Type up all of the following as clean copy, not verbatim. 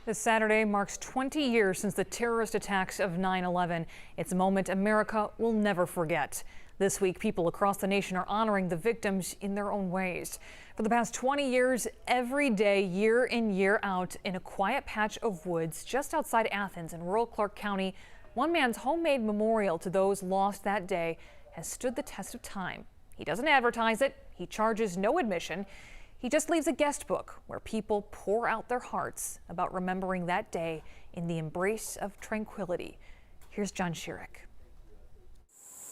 This Saturday marks 20 years since the terrorist attacks of 9/11. It's a moment America will never forget. This week, people across the nation are honoring the victims in their own ways. For the past 20 years, every day, year in, year out, in a quiet patch of woods just outside Athens in rural Clarke County, one man's homemade memorial to those lost that day has stood the test of time. He doesn't advertise it. He charges no admission. He just leaves a guest book where people pour out their hearts about remembering that day in the embrace of tranquility. Here's John Schierick.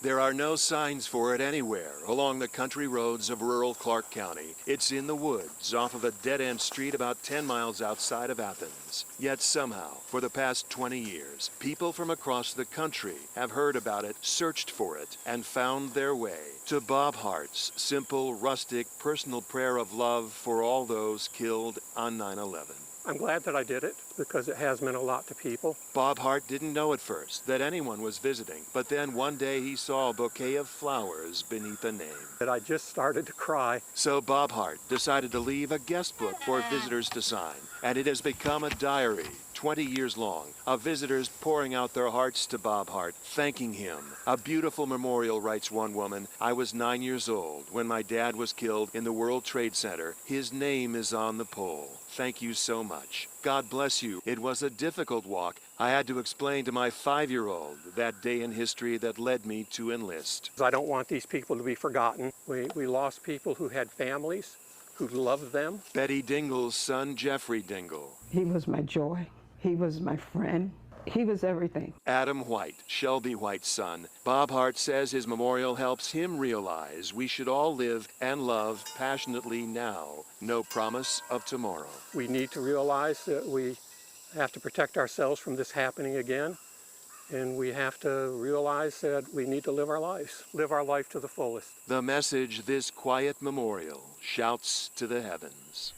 There are no signs for it anywhere along the country roads of rural Clarke County. It's in the woods off of a dead-end street about 10 miles outside of Athens. Yet somehow, for the past 20 years, people from across the country have heard about it, searched for it, and found their way to Bob Hart's simple, rustic, personal prayer of love for all those killed on 9/11. I'm glad that I did it because it has meant a lot to people. Bob Hart didn't know at first that anyone was visiting, but then one day he saw a bouquet of flowers beneath a name. That I just started to cry. So Bob Hart decided to leave a guest book for visitors to sign, and it has become a diary, 20 years long, of visitors pouring out their hearts to Bob Hart, thanking him. A beautiful memorial, writes one woman. I was 9 years old when my dad was killed in the World Trade Center. His name is on the pole. Thank you so much. God bless you. It was a difficult walk. I had to explain to my 5-year-old that day in history that led me to enlist. I don't want these people to be forgotten. We lost people who had families, who loved them. Betty Dingle's son, Jeffrey Dingle. He was my joy. He was my friend. He was everything. Adam White, Shelby White's son. Bob Hart says his memorial helps him realize we should all live and love passionately now. No promise of tomorrow. We need to realize that we have to protect ourselves from this happening again. And we have to realize that we need to live our life to the fullest. The message this quiet memorial shouts to the heavens.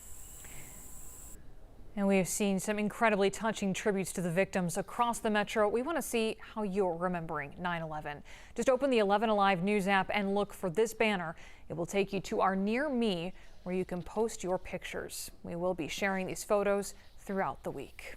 And we have seen some incredibly touching tributes to the victims across the metro. We want to see how you're remembering 9/11. Just open the 11 Alive News app and look for this banner. It will take you to our Near Me, where you can post your pictures. We will be sharing these photos throughout the week.